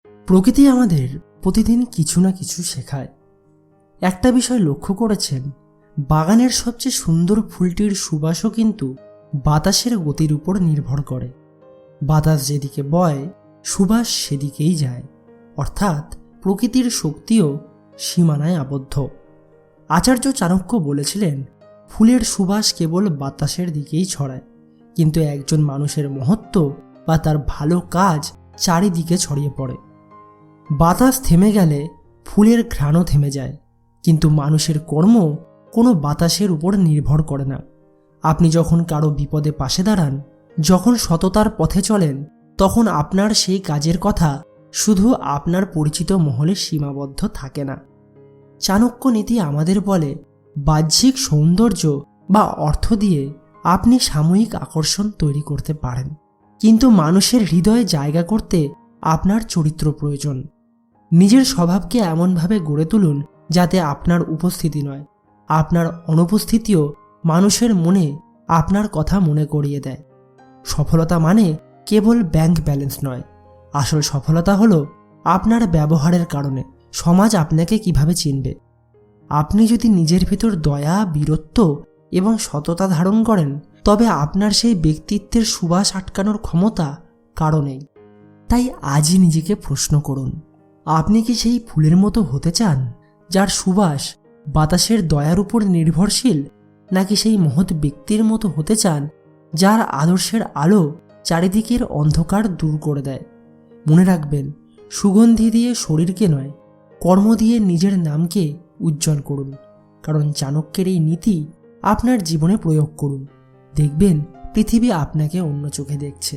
প্রকৃতি আমাদের প্রতিদিন কিছু না কিছু শেখায়। একটা বিষয় লক্ষ্য করেছেন, বাগানের সবচেয়ে সুন্দর ফুলটির সুবাসও কিন্তু বাতাসের গতির উপর নির্ভর করে। বাতাস যেদিকে বয় সুবাস সেদিকেই যায়, অর্থাৎ প্রকৃতির শক্তিও সীমানায় আবদ্ধ। আচার্য চাণক্য বলেছিলেন, ফুলের সুবাস কেবল বাতাসের দিকেই ছড়ায়, কিন্তু একজন মানুষের মহত্ব বা তার ভালো কাজ চারিদিকে ছড়িয়ে পড়ে। বাতাস থেমে গেলে ফুলের ঘ্রাণও থেমে যায়, কিন্তু মানুষের কর্ম কোনো বাতাসের উপর নির্ভর করে না। আপনি যখন কারো বিপদে পাশে দাঁড়ান, যখন সততার পথে চলেন, তখন আপনার সেই কাজের কথা শুধু আপনার পরিচিত মহলে সীমাবদ্ধ থাকে না। চাণক্য নীতি আমাদের বলে, বাহ্যিক সৌন্দর্য বা অর্থ দিয়ে আপনি সাময়িক আকর্ষণ তৈরি করতে পারেন, কিন্তু মানুষের হৃদয়ে জায়গা করতে আপনার চরিত্র প্রয়োজন। নিজের স্বভাবকে এমনভাবে গড়ে তুলুন যাতে আপনার উপস্থিতি নয়, আপনার অনুপস্থিতিও মানুষের মনে আপনার কথা মনে করিয়ে দেয়। সফলতা মানে কেবল ব্যাংক ব্যালেন্স নয়, আসল সফলতা হলো আপনার ব্যবহারের কারণে সমাজ আপনাকে কিভাবে চিনবে। আপনি যদি নিজের ভিতর দয়া, বীরত্ব এবং সততা ধারণ করেন, তবে আপনার সেই ব্যক্তিত্বের সুবাস আটকানোর ক্ষমতা কারো নেই। তাই আজই নিজেকে প্রশ্ন করুন, আপনি কি সেই ফুলের মতো হতে চান যার সুবাস বাতাসের দয়ার উপর নির্ভরশীল, নাকি সেই মহৎ ব্যক্তির মতো হতে চান যার আদর্শের আলো চারিদিকের অন্ধকার দূর করে দেয়? মনে রাখবেন, সুগন্ধি দিয়ে শরীরকে নয়, কর্ম দিয়ে নিজের নামকে উজ্জ্বল করুন। কারণ চাণক্যের এই নীতি আপনার জীবনে প্রয়োগ করুন, দেখবেন পৃথিবী আপনাকে অন্য চোখে দেখছে।